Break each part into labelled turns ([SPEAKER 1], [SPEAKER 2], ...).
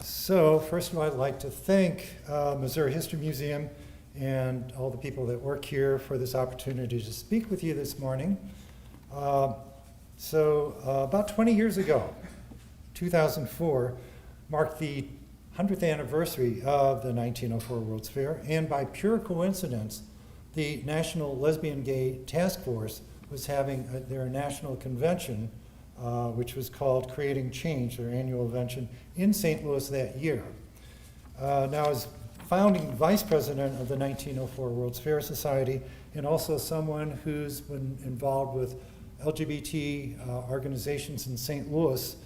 [SPEAKER 1] So first of all, I'd like to thank Missouri History Museum and all the people that work here for this opportunity to speak with you this morning. About 20 years ago, 2004, marked the 100th anniversary of the 1904 World's Fair, and by pure coincidence, the National Lesbian Gay Task Force was having their national convention, which was called Creating Change, their annual convention, in St. Louis that year. Now, as founding vice president of the 1904 World's Fair Society, and also someone who's been involved with LGBT organizations in St. Louis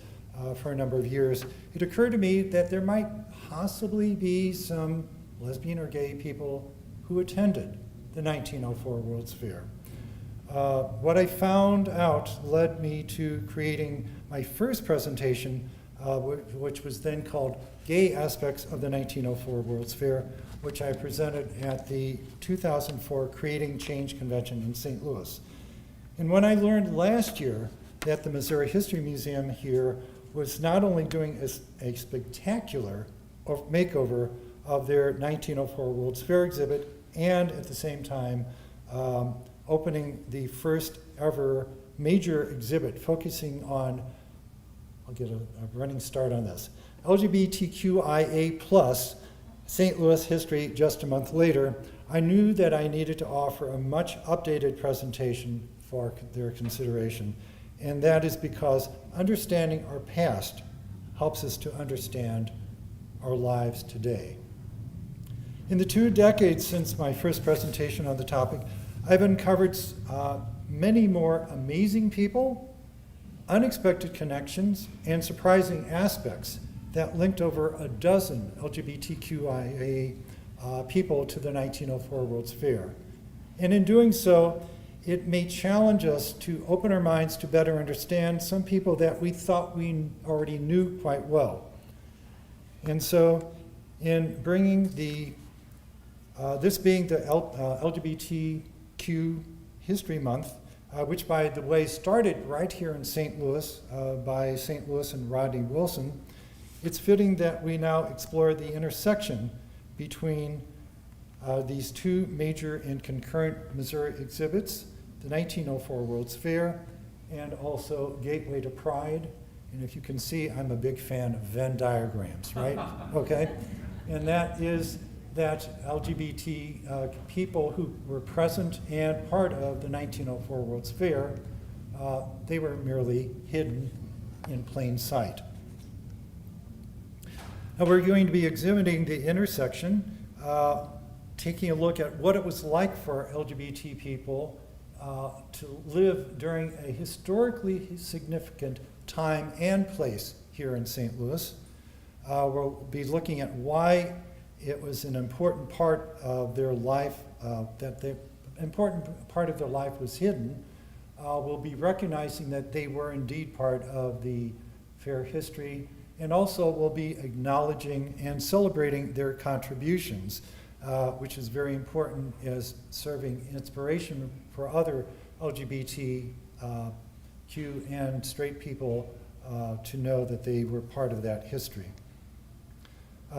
[SPEAKER 1] for a number of years, it occurred to me that there might possibly be some lesbian or gay people who attended the 1904 World's Fair. What I found out led me to creating my first presentation, which was then called Gay Aspects of the 1904 World's Fair, which I presented at the 2004 Creating Change Convention in St. Louis. And when I learned last year that the Missouri History Museum here was not only doing a spectacular makeover of their 1904 World's Fair exhibit, and at the same time opening the first ever major exhibit focusing on, I'll get a running start on this, LGBTQIA plus St. Louis history just a month later, I knew that I needed to offer a much updated presentation for their consideration. And that is because understanding our past helps us to understand our lives today. In the 2 decades since my first presentation on the topic, I've uncovered many more amazing people, unexpected connections, and surprising aspects that linked over a dozen LGBTQIA people to the 1904 World's Fair. And in doing so, it may challenge us to open our minds to better understand some people that we thought we already knew quite well. And so, in bringing this being the LGBTQ History Month, which by the way started right here in St. Louis by St. Louis and Rodney Wilson, it's fitting that we now explore the intersection between these two major and concurrent Missouri exhibits, the 1904 World's Fair and also Gateway to Pride. And if you can see, I'm a big fan of Venn diagrams, right? Okay? And that is that LGBT people who were present and part of the 1904 World's Fair, they were merely hidden in plain sight. Now we're going to be exhibiting the intersection, taking a look at what it was like for LGBT people to live during a historically significant time and place here in St. Louis. We'll be looking at why it was an important part of their life, that the important part of their life was hidden. We'll be recognizing that they were indeed part of the fair history, and also we'll be acknowledging and celebrating their contributions, which is very important as serving inspiration for other LGBTQ and straight people to know that they were part of that history.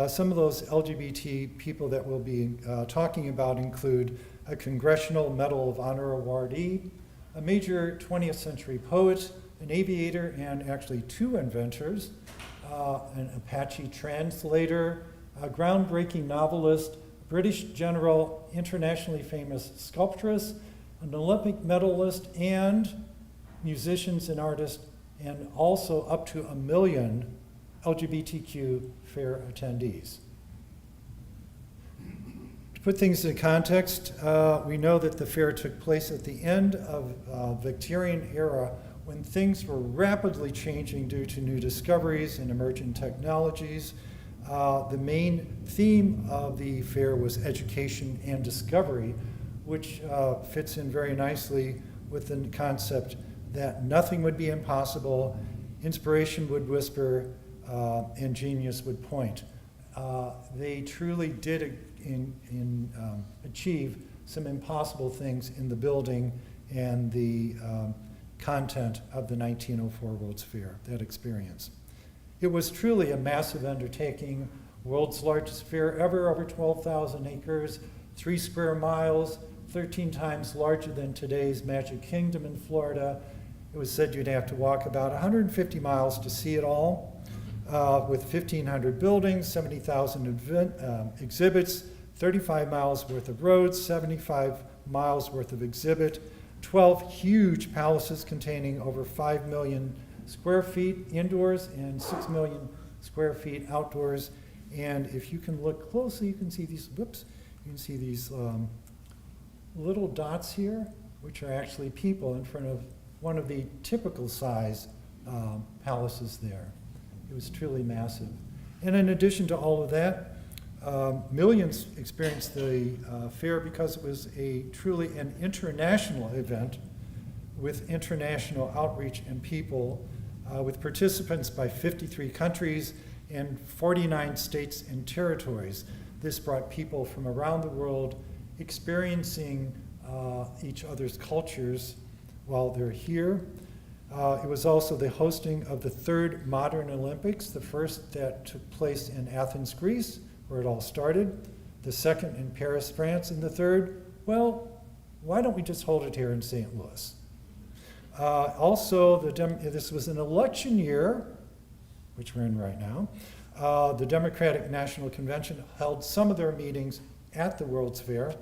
[SPEAKER 1] Some of those LGBT people that we'll be talking about include a Congressional Medal of Honor awardee, a major 20th century poet, an aviator, and actually 2 inventors, an Apache translator, a groundbreaking novelist, British general, internationally famous sculptress, an Olympic medalist, and musicians and artists, and also up to 1 million LGBTQ fair attendees. To put things in context, we know that the fair took place at the end of Victorian era when things were rapidly changing due to new discoveries and emerging technologies. The main theme of the fair was education and discovery, which fits in very nicely with the concept that nothing would be impossible, inspiration would whisper, and genius would point. They truly did achieve some impossible things in the building and the content of the 1904 World's Fair, that experience. It was truly a massive undertaking, world's largest fair ever, over 12,000 acres, 3 square miles, 13 times larger than today's Magic Kingdom in Florida. It was said you'd have to walk about 150 miles to see it all, with 1,500 buildings, 70,000 exhibits, 35 miles worth of roads, 75 miles worth of exhibit, 12 huge palaces containing over 5 million square feet indoors and 6 million square feet outdoors. And if you can look closely, you can see these, you can see these little dots here, which are actually people in front of one of the typical size palaces there. It was truly massive. And in addition to all of that, millions experienced the fair because it was truly an international event with international outreach and people, with participants by 53 countries and 49 states and territories. This brought people from around the world experiencing each other's cultures while they're here. It was also the hosting of the 3rd modern Olympics, the first that took place in Athens, Greece, where it all started, the 2nd in Paris, France, and the 3rd, well, why don't we just hold it here in St. Louis? Also, this was an election year, which we're in right now. The Democratic National Convention held some of their meetings at the World's Fair,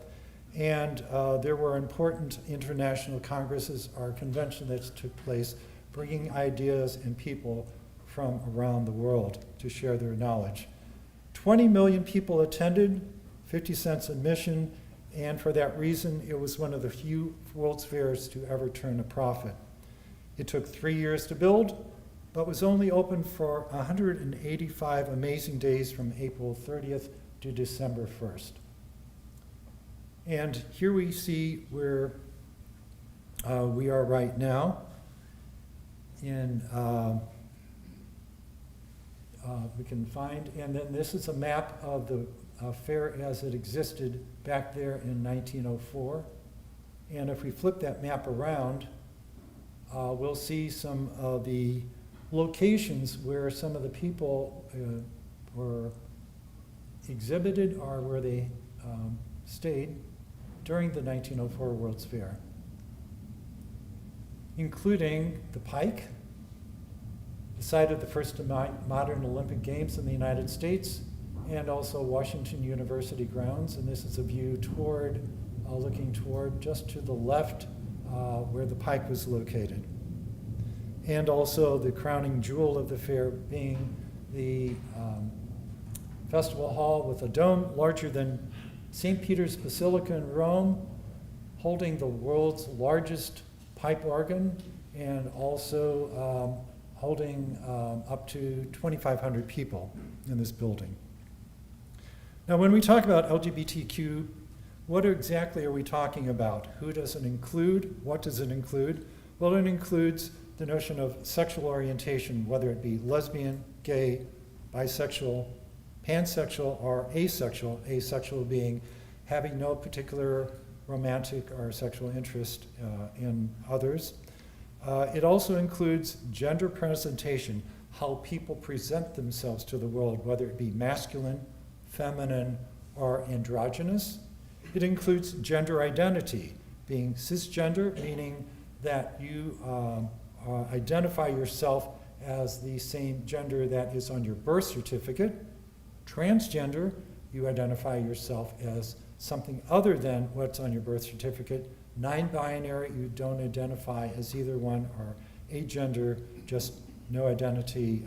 [SPEAKER 1] and there were important international congresses or conventions that took place, bringing ideas and people from around the world to share their knowledge. 20 million people attended, 50 cents admission, and for that reason, it was one of the few World's Fairs to ever turn a profit. It took 3 years to build, but was only open for 185 amazing days from April 30th to December 1st. And here we see where we are right now. We can find, and then this is a map of the fair as it existed back there in 1904. And if we flip that map around, we'll see some of the locations where some of the people were exhibited or where they stayed during the 1904 World's Fair, including the Pike, the site of the first modern Olympic Games in the United States, and also Washington University grounds. And this is a view toward, looking toward just to the left where the Pike was located. And also the crowning jewel of the fair being the festival hall with a dome larger than St. Peter's Basilica in Rome, holding the world's largest pipe organ, and also holding up to 2,500 people in this building. Now, when we talk about LGBTQ, what exactly are we talking about? Who does it include? What does it include? Well, it includes the notion of sexual orientation, whether it be lesbian, gay, bisexual, pansexual, or asexual, asexual being having no particular romantic or sexual interest in others. It also includes gender presentation, how people present themselves to the world, whether it be masculine, feminine, or androgynous. It includes gender identity, being cisgender, meaning that you identify yourself as the same gender that is on your birth certificate. Transgender, you identify yourself as something other than what's on your birth certificate. Non-binary, you don't identify as either one, or agender, just no identity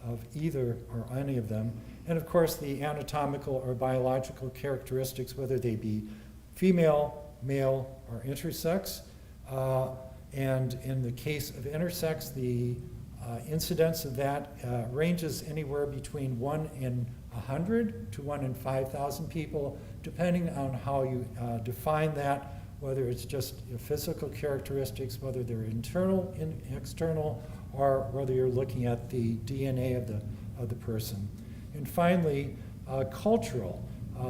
[SPEAKER 1] of either or any of them. And of course, the anatomical or biological characteristics, whether they be female, male, or intersex. And in the case of intersex, the incidence of that ranges anywhere between 1 in 100 to 1 in 5,000 people, depending on how you define that, whether it's just physical characteristics, whether they're internal and external, or whether you're looking at the DNA of the person. And finally, cultural.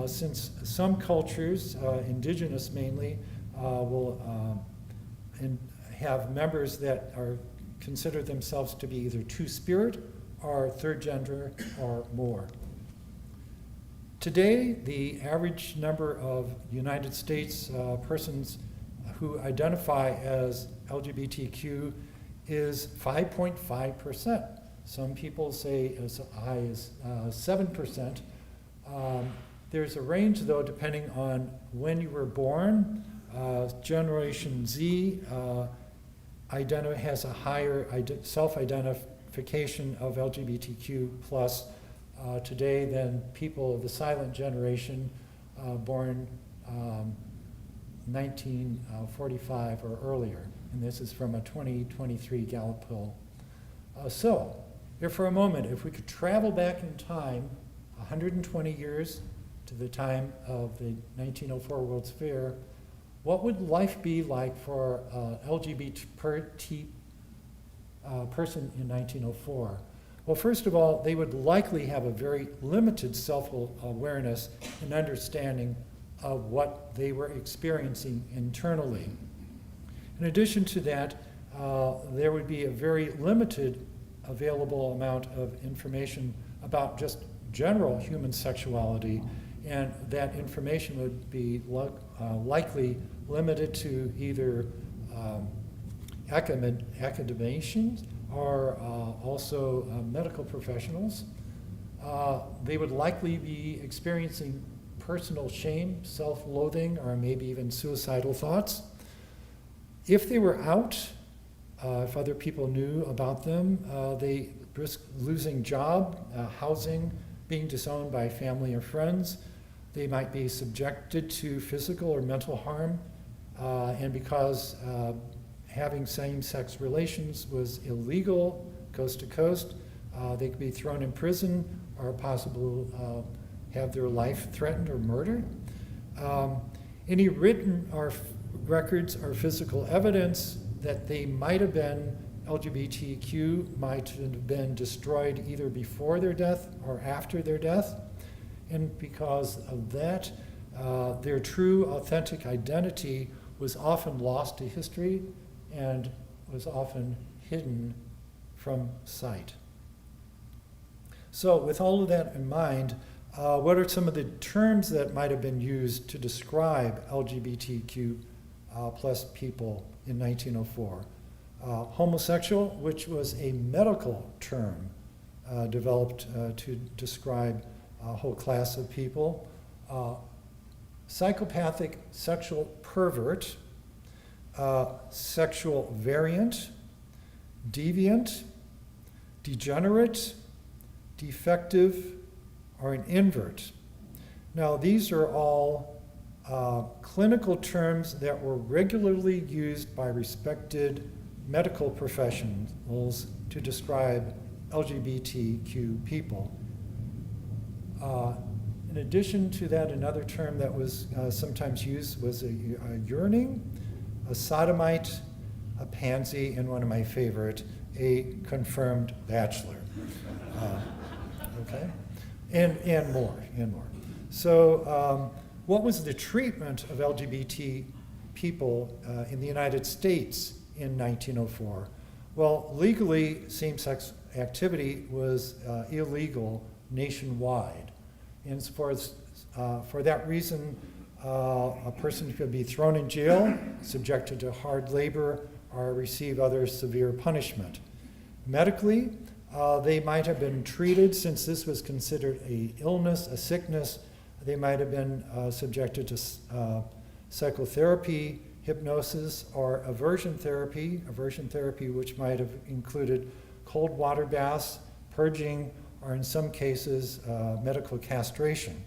[SPEAKER 1] Since some cultures, indigenous mainly, will have members that consider themselves to be either two-spirit are third gender or more. Today, the average number of United States persons who identify as LGBTQ is 5.5%. Some people say as high as 7%. There's a range, though, depending on when you were born. Generation Z has a higher self-identification of LGBTQ plus today than people of the silent generation born 1945 or earlier. And this is from a 2023 Gallup poll. So, here for a moment, if we could travel back in time 120 years to the time of the 1904 World's Fair, what would life be like for an LGBT person in 1904? Well, first of all, they would likely have a very limited self-awareness and understanding of what they were experiencing internally. In addition to that, there would be a very limited available amount of information about just general human sexuality, and that information would be likely limited to either academicians or also medical professionals. They would likely be experiencing personal shame, self-loathing, or maybe even suicidal thoughts. If they were out, if other people knew about them, they risk losing job, housing, being disowned by family or friends. They might be subjected to physical or mental harm, and because having same-sex relations was illegal coast to coast, they could be thrown in prison or possibly have their life threatened or murdered. Any written or records or physical evidence that they might have been LGBTQ might have been destroyed either before their death or after their death. And because of that, their true, authentic identity was often lost to history and was often hidden from sight. So with all of that in mind, what are some of the terms that might have been used to describe LGBTQ plus people in 1904? Homosexual, which was a medical term developed to describe a whole class of people. Psychopathic sexual pervert, sexual variant, deviant, degenerate, defective, or an invert. Now, these are all clinical terms that were regularly used by respected medical professionals to describe LGBTQ people. In addition to that, another term that was sometimes used was a yearning, a sodomite, a pansy, and one of my favorite, a confirmed bachelor. Okay? And more. So what was the treatment of LGBT people in the United States in 1904? Well, legally, same-sex activity was illegal nationwide. And for that reason, a person could be thrown in jail, subjected to hard labor, or receive other severe punishment. Medically, they might have been treated, since this was considered an illness, a sickness. They might have been subjected to psychotherapy, hypnosis, or aversion therapy which might have included cold water baths, purging, or in some cases, medical castration.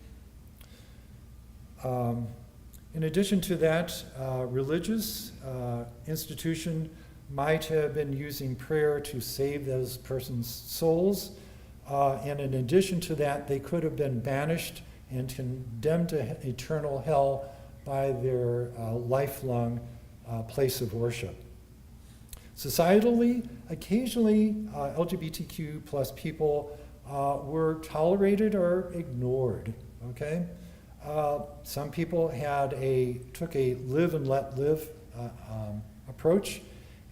[SPEAKER 1] In addition to that, religious institution might have been using prayer to save those persons' souls. And in addition to that, they could have been banished and condemned to eternal hell by their lifelong place of worship. Societally, occasionally LGBTQ plus people were tolerated or ignored, okay? Some people took a live and let live approach,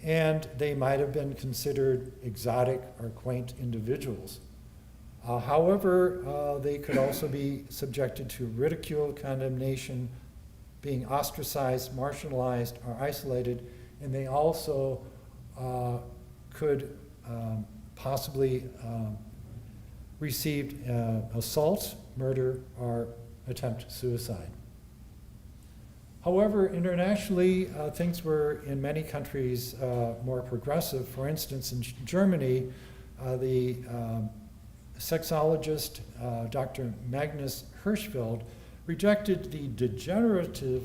[SPEAKER 1] and they might have been considered exotic or quaint individuals. However, they could also be subjected to ridicule, condemnation, being ostracized, marginalized, or isolated, and they also could possibly receive assault, murder, or attempt suicide. However, internationally, things were in many countries more progressive. For instance, in Germany, the sexologist Dr. Magnus Hirschfeld rejected the degenerative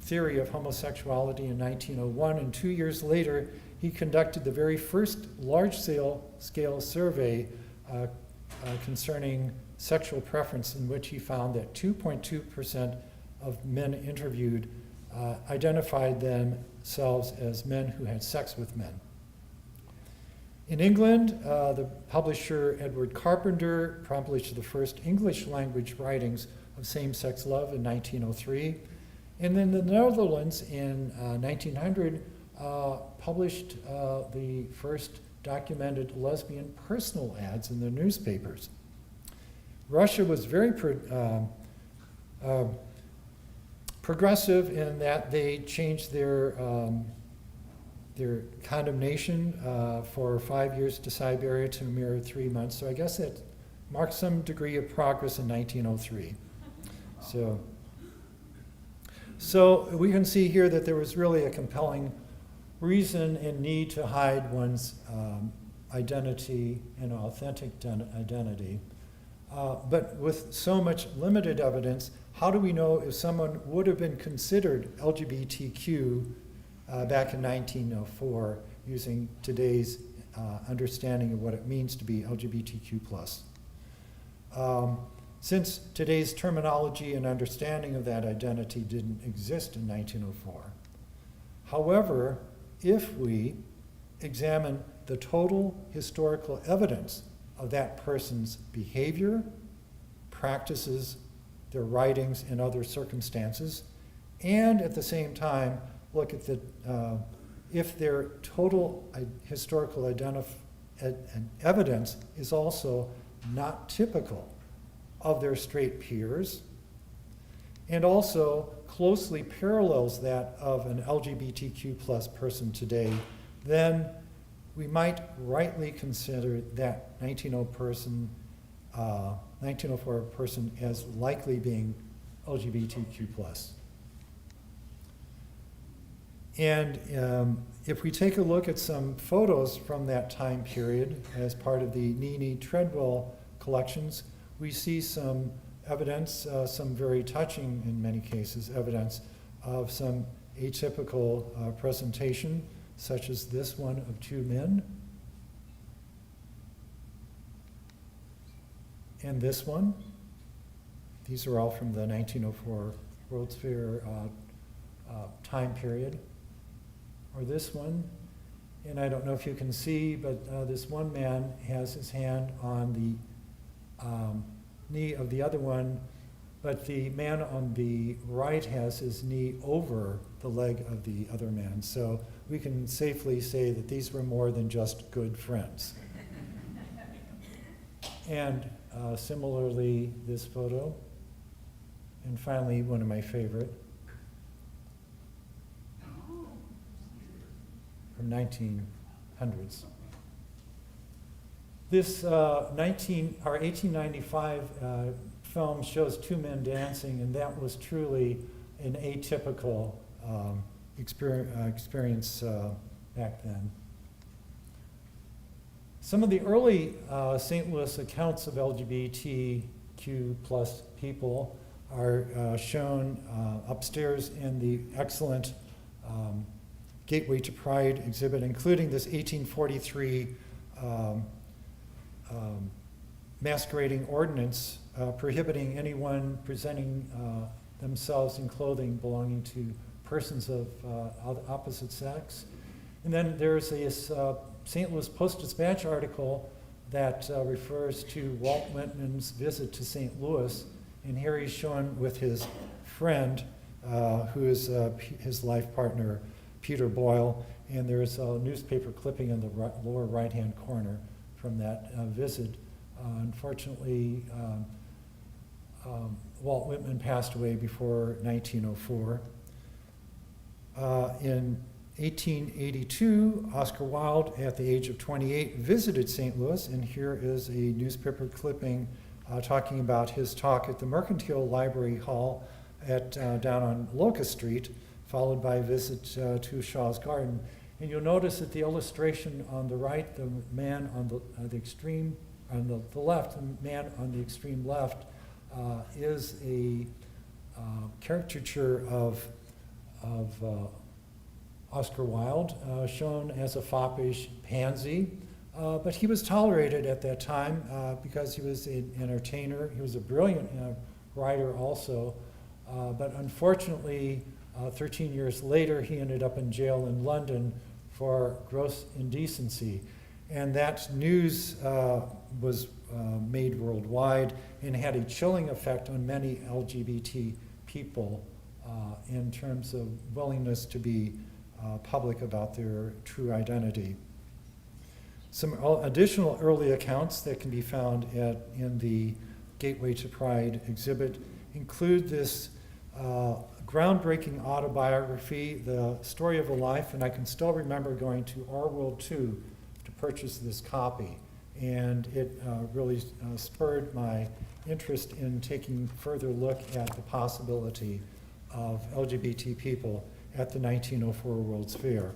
[SPEAKER 1] theory of homosexuality in 1901, and 2 years later, he conducted the very first large-scale survey concerning sexual preference, in which he found that 2.2% of men interviewed identified themselves as men who had sex with men. In England, the publisher Edward Carpenter published the first English language writings of same-sex love in 1903. And in the Netherlands in 1900, published the first documented lesbian personal ads in the newspapers. Russia was very progressive in that they changed their condemnation for 5 years to Siberia to a mere 3 months. So I guess that marked some degree of progress in 1903. So we can see here that there was really a compelling reason and need to hide one's identity and authentic identity. But with so much limited evidence, how do we know if someone would have been considered LGBTQ back in 1904 using today's understanding of what it means to be LGBTQ+. Since today's terminology and understanding of that identity didn't exist in 1904. However, if we examine the total historical evidence of that person's behavior, practices, their writings, and other circumstances, and at the same time look at if their total historical evidence is also not typical of their straight peers, and also closely parallels that of an LGBTQ+ person today, then we might rightly consider that 1904 person as likely being LGBTQ+. And if we take a look at some photos from that time period as part of the Nene Treadwell collections, we see some evidence, some very touching in many cases, evidence of some atypical presentation, such as this one of two men. And this one. These are all from the 1904 World's Fair time period. Or this one, and I don't know if you can see, but this one man has his hand on the knee of the other one, but the man on the right has his knee over the leg of the other man. So we can safely say that these were more than just good friends. And similarly, this photo. And finally, one of my favorite, from 1900s. This 1895 film shows two men dancing, and that was truly an atypical experience back then. Some of the early St. Louis accounts of LGBTQ+ people are shown upstairs in the excellent Gateway to Pride exhibit, including this 1843 masquerading ordinance prohibiting anyone presenting themselves in clothing belonging to persons of opposite sex. And then there's this St. Louis Post-Dispatch article that refers to Walt Whitman's visit to St. Louis, and here he's shown with his friend, who is his life partner, Peter Boyle, and there's a newspaper clipping in the lower right-hand corner from that visit. Unfortunately, Walt Whitman passed away before 1904. In 1882, Oscar Wilde, at the age of 28, visited St. Louis, and here is a newspaper clipping talking about his talk at the Mercantile Library Hall down on Locust Street, followed by a visit to Shaw's Garden. And you'll notice that the illustration on the right, the man on the extreme, on the left, the man on the extreme left is a caricature of Oscar Wilde, shown as a foppish pansy, but he was tolerated at that time because he was an entertainer. He was a brilliant writer also, but unfortunately, 13 years later, he ended up in jail in London for gross indecency. And that news was made worldwide and had a chilling effect on many LGBT people in terms of willingness to be public about their true identity. Some additional early accounts that can be found in the Gateway to Pride exhibit include this groundbreaking autobiography, The Story of a Life, and I can still remember going to Our World 2 to purchase this copy, and it really spurred my interest in taking further look at the possibility of LGBT people at the 1904 World's Fair.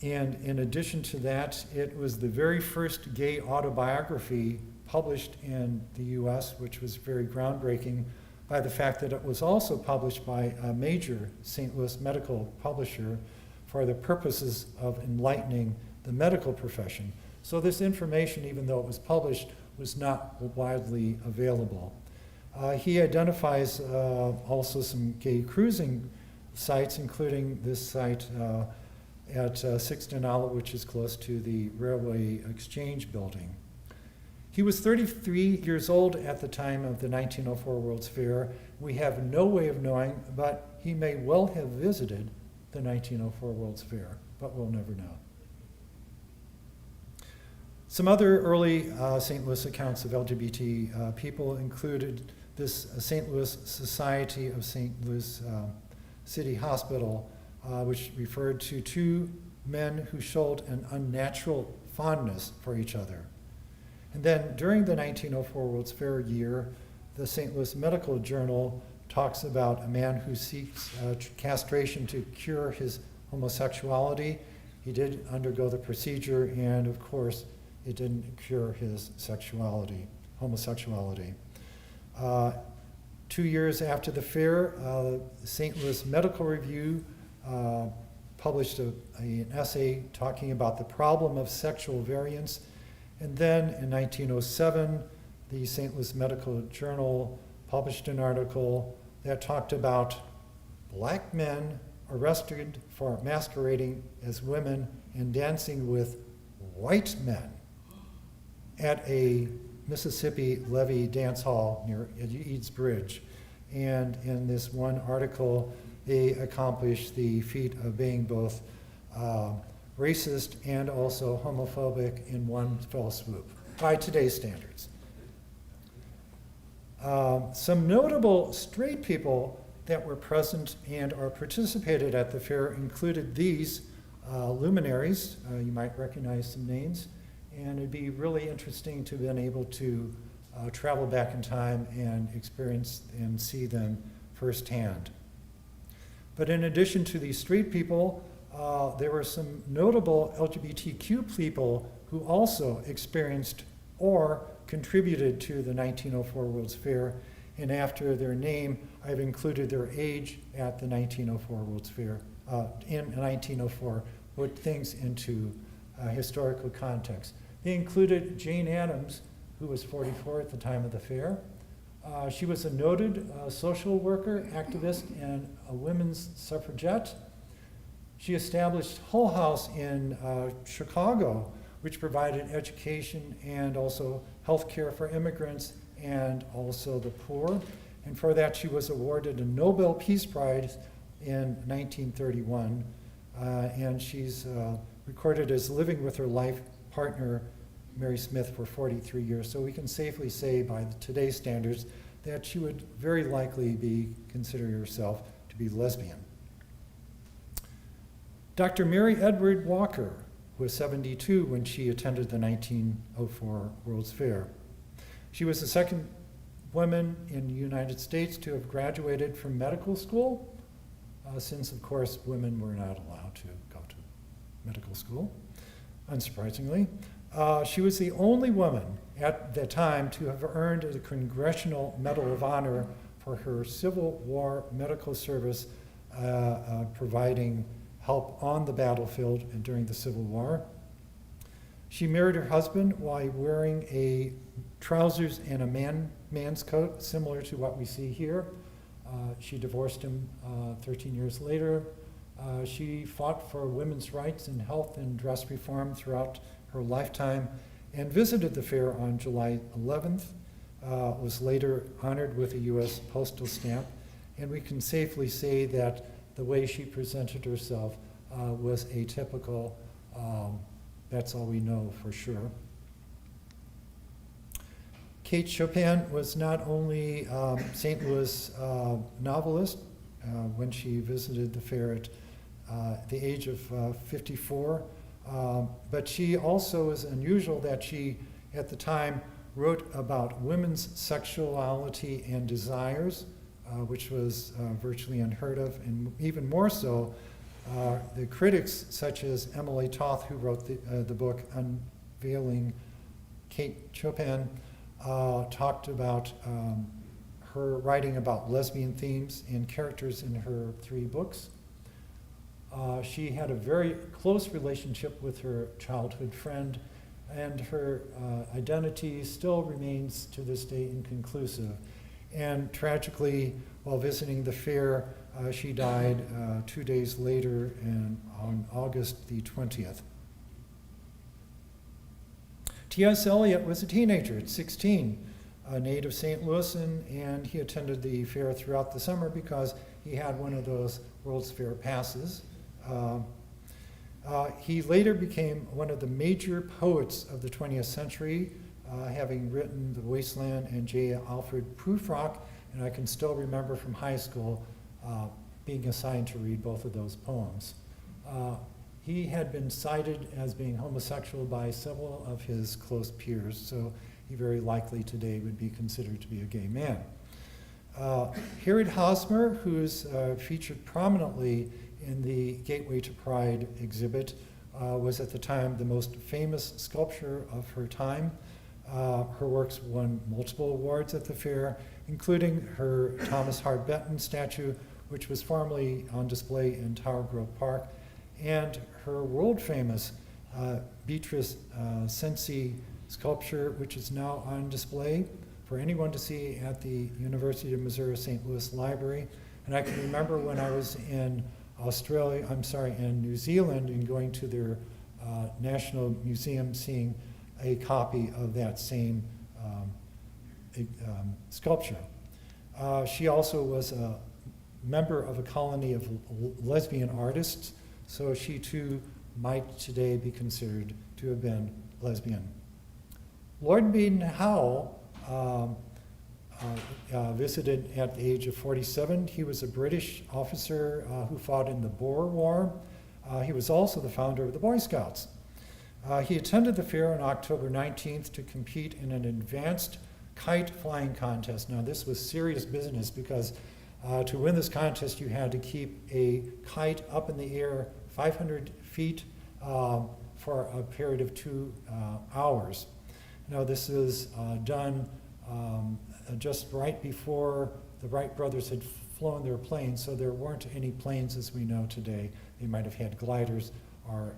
[SPEAKER 1] And in addition to that, it was the very first gay autobiography published in the US, which was very groundbreaking by the fact that it was also published by a major St. Louis medical publisher for the purposes of enlightening the medical profession. So this information, even though it was published, was not widely available. He identifies also some gay cruising sites, including this site at 6th and Outlet, which is close to the Railway Exchange building. He was 33 years old at the time of the 1904 World's Fair. We have no way of knowing, but he may well have visited the 1904 World's Fair, but we'll never know. Some other early St. Louis accounts of LGBT people included this St. Louis Society of St. Louis City Hospital, which referred to two men who showed an unnatural fondness for each other. And then during the 1904 World's Fair year, the St. Louis Medical Journal talks about a man who seeks castration to cure his homosexuality. He did undergo the procedure, and of course, it didn't cure his homosexuality. 2 years after the fair, the St. Louis Medical Review published an essay talking about the problem of sexual variance. And then in 1907, the St. Louis Medical Journal published an article that talked about black men arrested for masquerading as women and dancing with white men at a Mississippi levee dance hall near Eads Bridge. And in this one article, they accomplished the feat of being both racist and also homophobic in one fell swoop, by today's standards. Some notable straight people that were present and or participated at the fair included these luminaries. You might recognize some names, and it'd be really interesting to have been able to travel back in time and experience and see them firsthand. But in addition to these straight people, there were some notable LGBTQ people who also experienced or contributed to the 1904 World's Fair, and after their name, I've included their age at the 1904 World's Fair. In 1904, put things into historical context. They included Jane Addams, who was 44 at the time of the fair. She was a noted social worker, activist, and a women's suffragette. She established Hull House in Chicago, which provided education and also health care for immigrants and also the poor. And for that, she was awarded a Nobel Peace Prize in 1931, and she's recorded as living with her life partner, Mary Smith, for 43 years. So we can safely say by today's standards that she would very likely be considering herself to be lesbian. Dr. Mary Edward Walker was 72 when she attended the 1904 World's Fair. She was the second woman in the United States to have graduated from medical school, since, of course, women were not allowed to go to medical school, unsurprisingly. She was the only woman at the time to have earned the Congressional Medal of Honor for her Civil War medical service, providing help on the battlefield and during the Civil War. She married her husband while wearing a trousers and a man's coat, similar to what we see here. She divorced him 13 years later. She fought for women's rights and health and dress reform throughout her lifetime and visited the fair on July 11th, was later honored with a U.S. postal stamp, and we can safely say that the way she presented herself was atypical. That's all we know for sure. Kate Chopin was not only St. Louis novelist when she visited the fair at the age of 54, but she also is unusual that she, at the time, wrote about women's sexuality and desires, which was virtually unheard of, and even more so, the critics such as Emily Toth, who wrote the book Unveiling Kate Chopin, talked about her writing about lesbian themes and characters in her 3 books. She had a very close relationship with her childhood friend, and her identity still remains to this day inconclusive. And tragically, while visiting the fair, she died 2 days later on August the 20th. T.S. Eliot was a teenager at 16, a native St. Louisan, and he attended the fair throughout the summer because he had one of those World's Fair passes. He later became one of the major poets of the 20th century, having written The Wasteland and J. Alfred Prufrock, and I can still remember from high school being assigned to read both of those poems. He had been cited as being homosexual by several of his close peers, so he very likely today would be considered to be a gay man. Harriet Hosmer, who's featured prominently in the Gateway to Pride exhibit, was at the time the most famous sculptor of her time. Her works won multiple awards at the fair, including her Thomas Hart Benton statue, which was formerly on display in Tower Grove Park, and her world-famous Beatrice Cenci sculpture, which is now on display for anyone to see at the University of Missouri St. Louis Library. And I can remember when I was in in New Zealand, and going to their National Museum, seeing a copy of that same sculpture. She also was a member of a colony of lesbian artists, so she too might today be considered to have been lesbian. Lord Baden-Powell visited at the age of 47. He was a British officer who fought in the Boer War. He was also the founder of the Boy Scouts. He attended the fair on October 19th to compete in an advanced kite flying contest. Now, this was serious business because to win this contest, you had to keep a kite up in the air 500 feet for a period of 2 hours. Now, this is done just right before the Wright brothers had flown their planes, so there weren't any planes as we know today. They might have had gliders or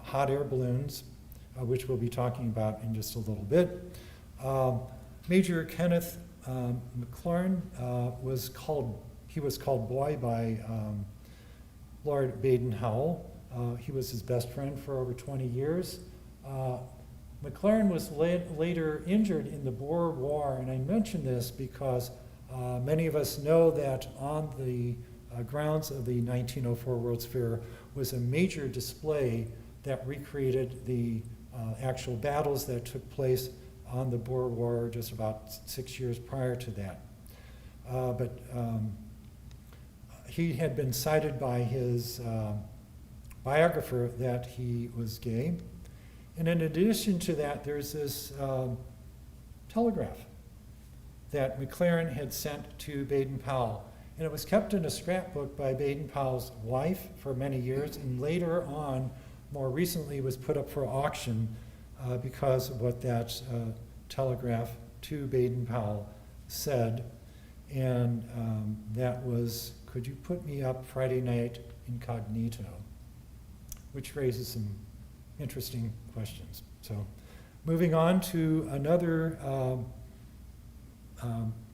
[SPEAKER 1] hot air balloons, which we'll be talking about in just a little bit. Major Kenneth McLaurin was called Boy by Lord Baden-Powell. He was his best friend for over 20 years. McLaurin was later injured in the Boer War, and I mention this because many of us know that on the grounds of the 1904 World's Fair was a major display that recreated the actual battles that took place on the Boer War just about 6 years prior to that. But he had been cited by his biographer that he was gay. And in addition to that, there's this telegraph that McLaren had sent to Baden-Powell. And it was kept in a scrapbook by Baden-Powell's wife for many years, and later on, more recently, was put up for auction because of what that telegraph to Baden-Powell said. And that was, could you put me up Friday night incognito? Which raises some interesting questions. So moving on to another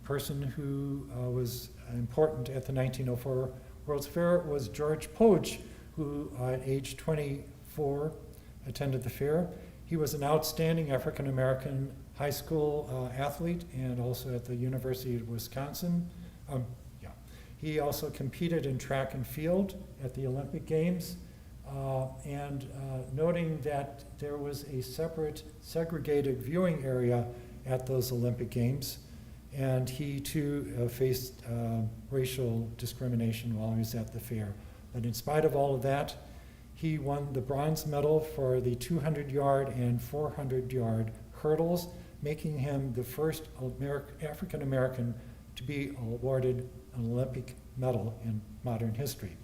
[SPEAKER 1] person who was important at the 1904 World's Fair was George Poage, who at age 24 attended the fair. He was an outstanding African-American high school athlete and also at the University of Wisconsin. He also competed in track and field at the Olympic Games, and noting that there was a separate segregated viewing area at those Olympic Games, and he too faced racial discrimination while he was at the fair. But in spite of all of that, he won the bronze medal for the 200-yard and 400-yard hurdles, making him the first African-American to be awarded an Olympic medal in modern history.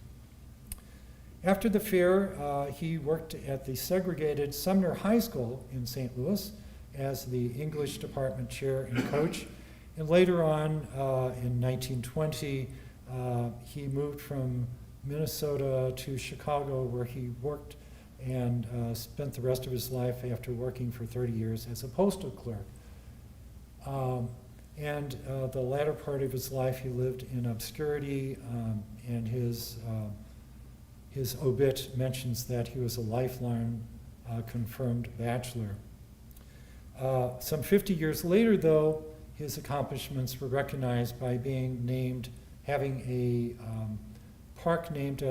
[SPEAKER 1] After the fair, he worked at the segregated Sumner High School in St. Louis as the English department chair and coach. And later on, in 1920, he moved from Minnesota to Chicago, where he worked and spent the rest of his life after working for 30 years as a postal clerk. And the latter part of his life, he lived in obscurity, and his obit mentions that he was a lifelong confirmed bachelor. Some 50 years later, though, his accomplishments were recognized by being named, having a park named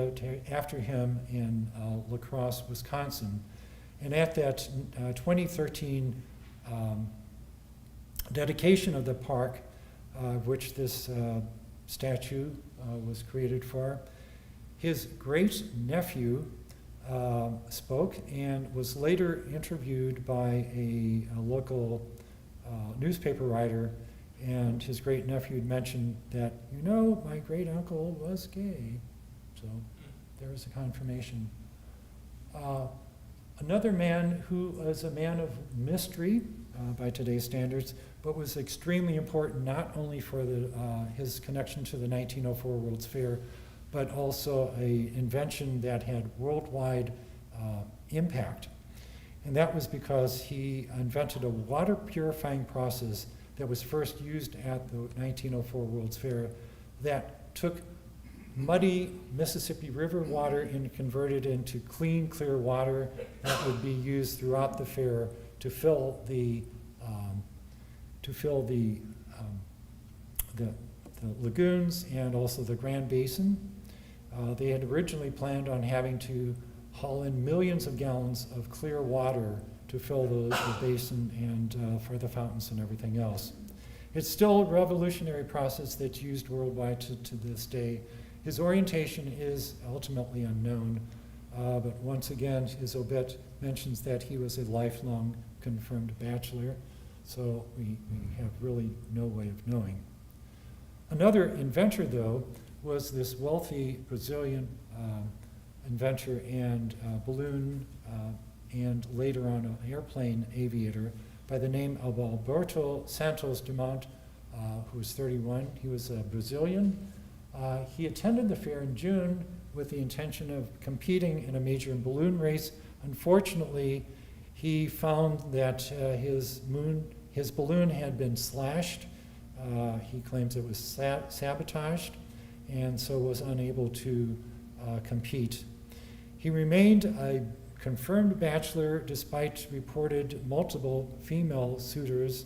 [SPEAKER 1] after him in La Crosse, Wisconsin. And at that 2013 dedication of the park, which this statue was created for, his great-nephew spoke and was later interviewed by a local newspaper writer, and his great-nephew mentioned that, you know, my great-uncle was gay. So there was a confirmation. Another man who was a man of mystery by today's standards, but was extremely important not only for his connection to the 1904 World's Fair, but also an invention that had worldwide impact. And that was because he invented a water purifying process that was first used at the 1904 World's Fair that took muddy Mississippi River water and converted it into clean, clear water that would be used throughout the fair to fill the lagoons and also the Grand Basin. They had originally planned on having to haul in millions of gallons of clear water to fill the basin and for the fountains and everything else. It's still a revolutionary process that's used worldwide to this day. His orientation is ultimately unknown, but once again, his obit mentions that he was a lifelong confirmed bachelor, so we have really no way of knowing. Another inventor, though, was this wealthy Brazilian inventor and balloon and later on an airplane aviator by the name of Alberto Santos Dumont, who was 31. He was a Brazilian. He attended the fair in June with the intention of competing in a major balloon race. Unfortunately, he found that his balloon had been slashed. He claims it was sabotaged, and so was unable to compete. He remained a confirmed bachelor despite reported multiple female suitors,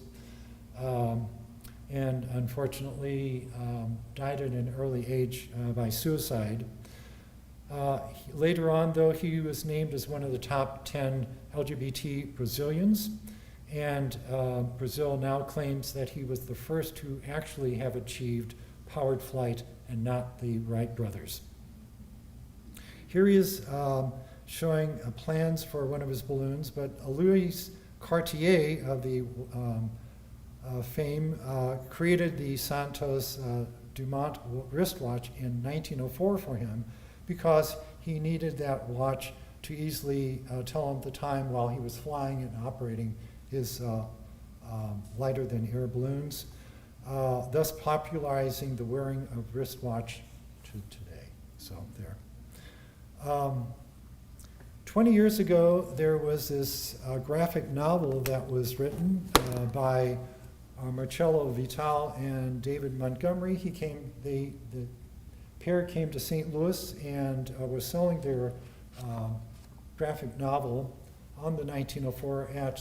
[SPEAKER 1] and unfortunately died at an early age by suicide. Later on, though, he was named as one of the top 10 LGBT Brazilians, and Brazil now claims that he was the first to actually have achieved powered flight and not the Wright brothers. Here he is showing plans for one of his balloons, but Louis Cartier of the fame created the Santos Dumont wristwatch in 1904 for him because he needed that watch to easily tell him the time while he was flying and operating his lighter-than-air balloons, thus popularizing the wearing of wristwatch to today. So there. 20 years ago, there was this graphic novel that was written by Marcello Vital and David Montgomery. The pair came to St. Louis and was selling their graphic novel on the 1904 at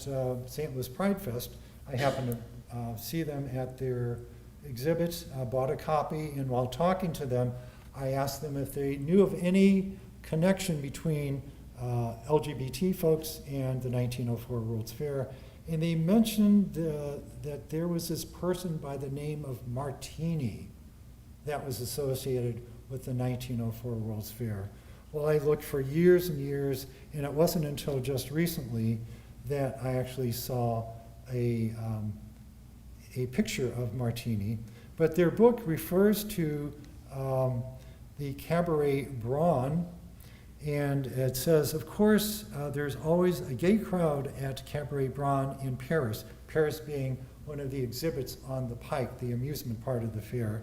[SPEAKER 1] St. Louis Pride Fest. I happened to see them at their exhibit, bought a copy, and while talking to them, I asked them if they knew of any connection between LGBT folks and the 1904 World's Fair. And they mentioned that there was this person by the name of Martini that was associated with the 1904 World's Fair. Well, I looked for years and years, and it wasn't until just recently that I actually saw a picture of Martini. But their book refers to the Cabaret Braun, and it says, of course, there's always a gay crowd at Cabaret Braun in Paris, Paris being one of the exhibits on the Pike, the amusement part of the fair,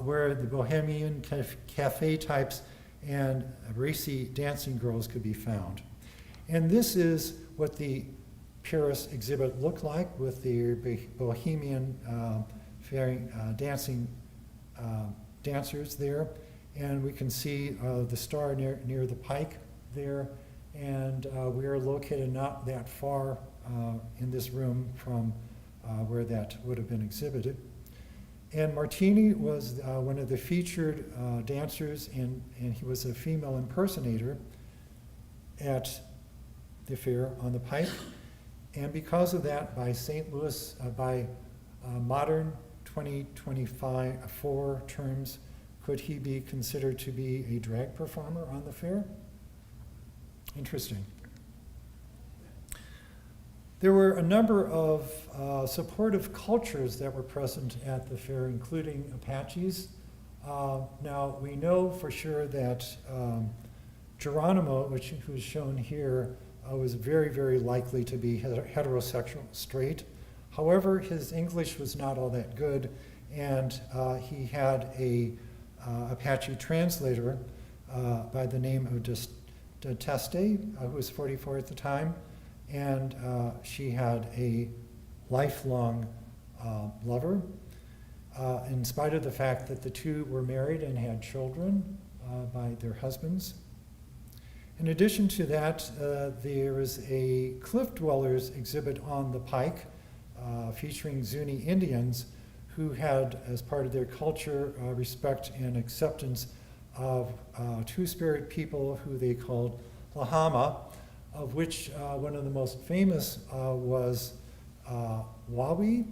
[SPEAKER 1] where the bohemian cafe types and racy dancing girls could be found. And this is what the Paris exhibit looked like with the bohemian dancing dancers there. And we can see the star near the Pike there. And we are located not that far in this room from where that would have been exhibited. And Martini was one of the featured dancers, and he was a female impersonator at the fair on the Pike. And because of that, by St. Louis, by modern 2024 terms, could he be considered to be a drag performer on the fair? Interesting. There were a number of supportive cultures that were present at the fair, including Apaches. Now, we know for sure that Geronimo, who is shown here, was very, very likely to be heterosexual, straight. However, his English was not all that good, and he had a Apache translator by the name of Teste, who was 44 at the time, and she had a lifelong lover, in spite of the fact that the two were married and had children by their husbands. In addition to that, there is a Cliff Dwellers exhibit on the Pike featuring Zuni Indians who had, as part of their culture, respect and acceptance of two-spirit people who they called Lahama, of which one of the most famous was Wiwa,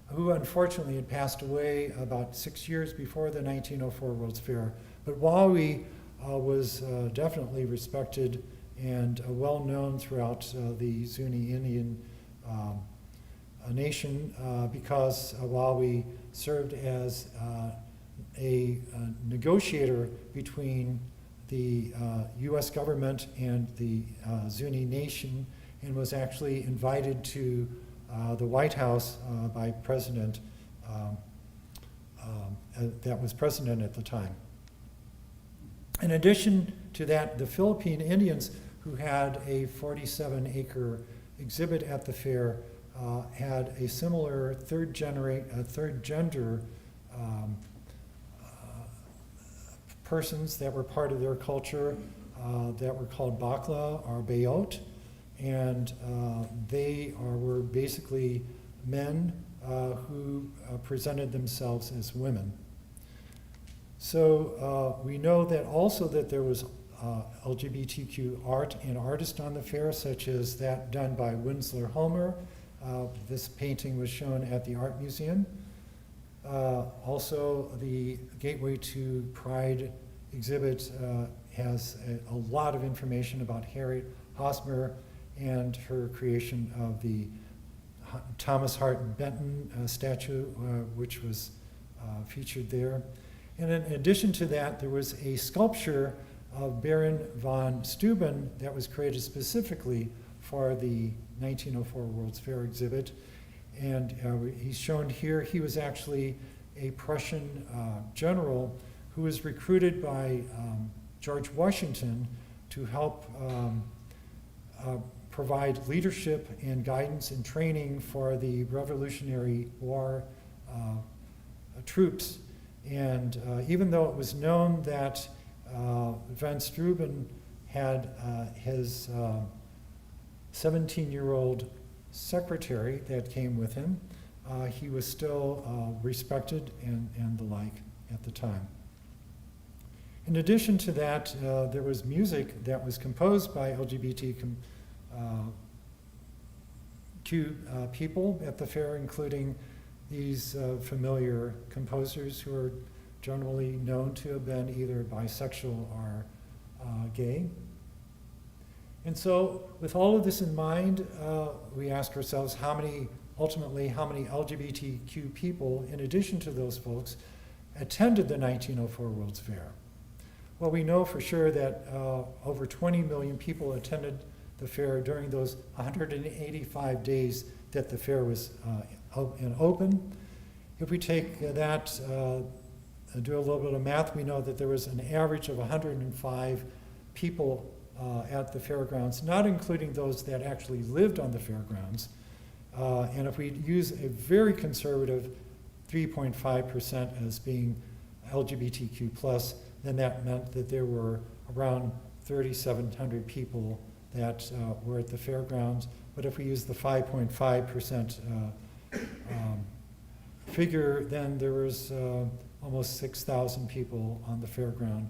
[SPEAKER 1] who unfortunately had passed away about 6 years before the 1904 World's Fair. But Wiwa was definitely respected and well known throughout the Zuni Indian nation because Wiwa served as a negotiator between the U.S. government and the Zuni nation, and was actually invited to the White House by President that was president at the time. In addition to that, the Philippine Indians, who had a 47-acre exhibit at the fair, had a similar third gender persons that were part of their culture that were called Bakla or Bayot, and they were basically men who presented themselves as women. So we know that also that there was LGBTQ art and artists on the fair, such as that done by Winslow Homer. This painting was shown at the Art Museum. Also, the Gateway to Pride exhibit has a lot of information about Harriet Hosmer and her creation of the Thomas Hart Benton statue, which was featured there. And in addition to that, there was a sculpture of Baron von Steuben that was created specifically for the 1904 World's Fair exhibit. And he's shown here. He was actually a Prussian general who was recruited by George Washington to help provide leadership and guidance and training for the Revolutionary War troops. And even though it was known that von Steuben had his 17-year-old secretary that came with him, he was still respected and the like at the time. In addition to that, there was music that was composed by LGBTQ people at the fair, including these familiar composers who are generally known to have been either bisexual or gay. And so with all of this in mind, we ask ourselves ultimately how many LGBTQ people, in addition to those folks, attended the 1904 World's Fair. Well, we know for sure that over 20 million people attended the fair during those 185 days that the fair was open. If we take that and do a little bit of math, we know that there was an average of 105 people at the fairgrounds, not including those that actually lived on the fairgrounds. And if we use a very conservative 3.5% as being LGBTQ+, then that meant that there were around 3,700 people that were at the fairgrounds. But if we use the 5.5% figure, then there was almost 6,000 people on the fairground.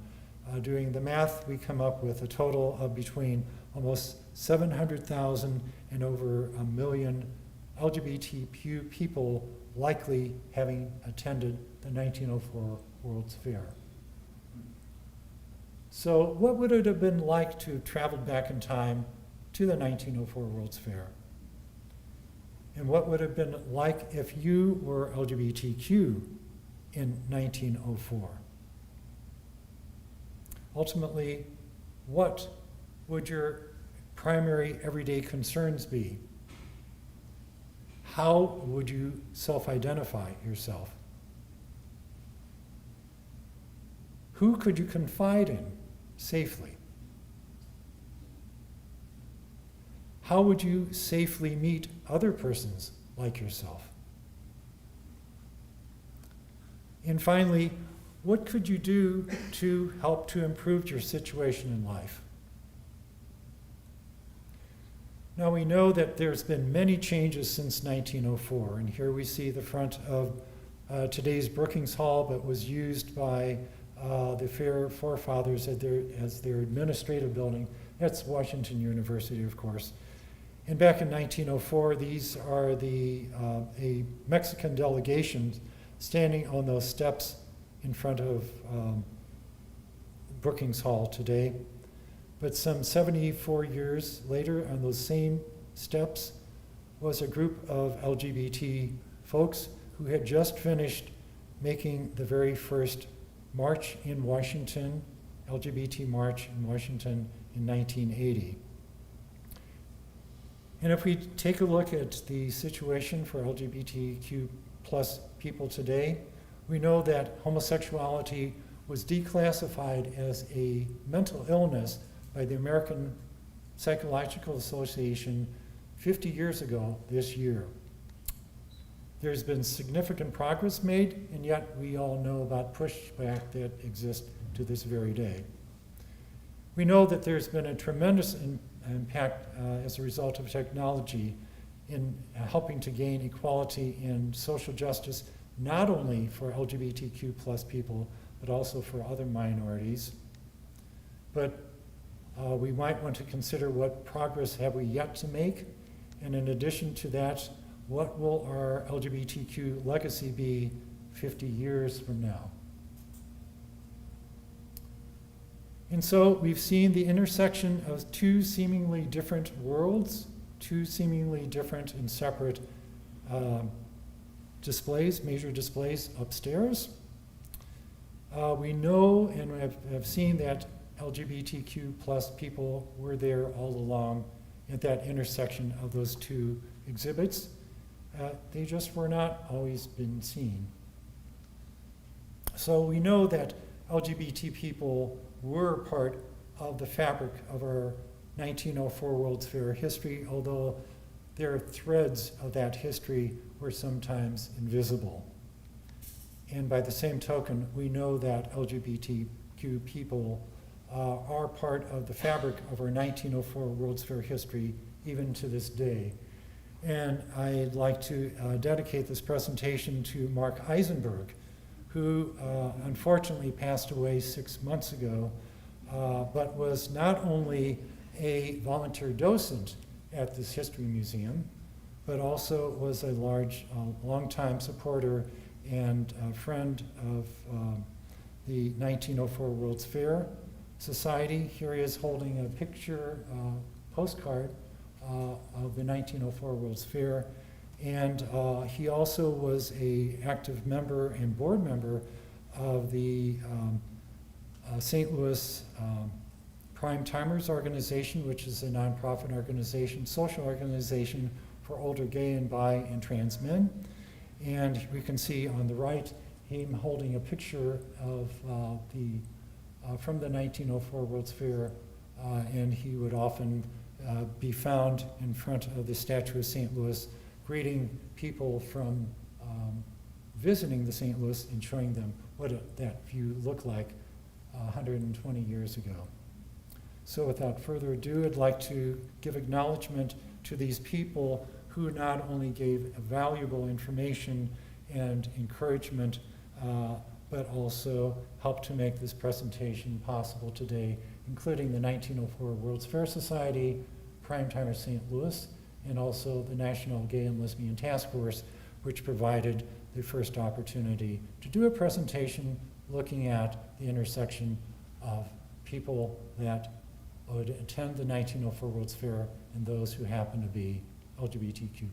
[SPEAKER 1] Doing the math, we come up with a total of between almost 700,000 and over 1 million LGBTQ people likely having attended the 1904 World's Fair. So what would it have been like to have traveled back in time to the 1904 World's Fair? And what would it have been like if you were LGBTQ in 1904? Ultimately, what would your primary everyday concerns be? How would you self-identify yourself? Who could you confide in safely? How would you safely meet other persons like yourself? And finally, what could you do to help to improve your situation in life? Now we know that there's been many changes since 1904, and here we see the front of today's Brookings Hall, but was used by the fair forefathers as their administrative building. That's Washington University, of course. And back in 1904, these are a Mexican delegation standing on those steps in front of Brookings Hall today. But some 74 years later, on those same steps, was a group of LGBT folks who had just finished making the very first march in Washington, LGBT march in Washington in 1980. And if we take a look at the situation for LGBTQ plus people today, we know that homosexuality was declassified as a mental illness by the American Psychological Association 50 years ago this year. There's been significant progress made, and yet we all know about pushback that exists to this very day. We know that there's been a tremendous impact as a result of technology in helping to gain equality and social justice, not only for LGBTQ plus people, but also for other minorities. But we might want to consider what progress have we yet to make, and in addition to that, what will our LGBTQ legacy be 50 years from now? And so we've seen the intersection of two seemingly different worlds, two seemingly different and separate displays, major displays upstairs. We know and have seen that LGBTQ plus people were there all along at that intersection of those two exhibits. They just were not always been seen. So we know that LGBT people were part of the fabric of our 1904 World's Fair history, although their threads of that history were sometimes invisible. And by the same token, we know that LGBTQ people are part of the fabric of our 1904 World's Fair history even to this day. And I'd like to dedicate this presentation to Mark Eisenberg, who unfortunately passed away 6 months ago, but was not only a volunteer docent at this history museum, but also was a longtime supporter and friend of the 1904 World's Fair Society. Here he is holding a picture, postcard of the 1904 World's Fair. And he also was an active member and board member of the St. Louis Prime Timers Organization, which is a nonprofit organization, social organization for older gay and bi and trans men. And we can see on the right him holding a picture of from the 1904 World's Fair, and he would often be found in front of the statue of St. Louis, greeting people from visiting the St. Louis and showing them what that view looked like 120 years ago. So without further ado, I'd like to give acknowledgement to these people who not only gave valuable information and encouragement, but also helped to make this presentation possible today, including the 1904 World's Fair Society, Primetimer St. Louis, and also the National Gay and Lesbian Task Force, which provided the first opportunity to do a presentation looking at the intersection of people that would attend the 1904 World's Fair and those who happen to be LGBTQ+.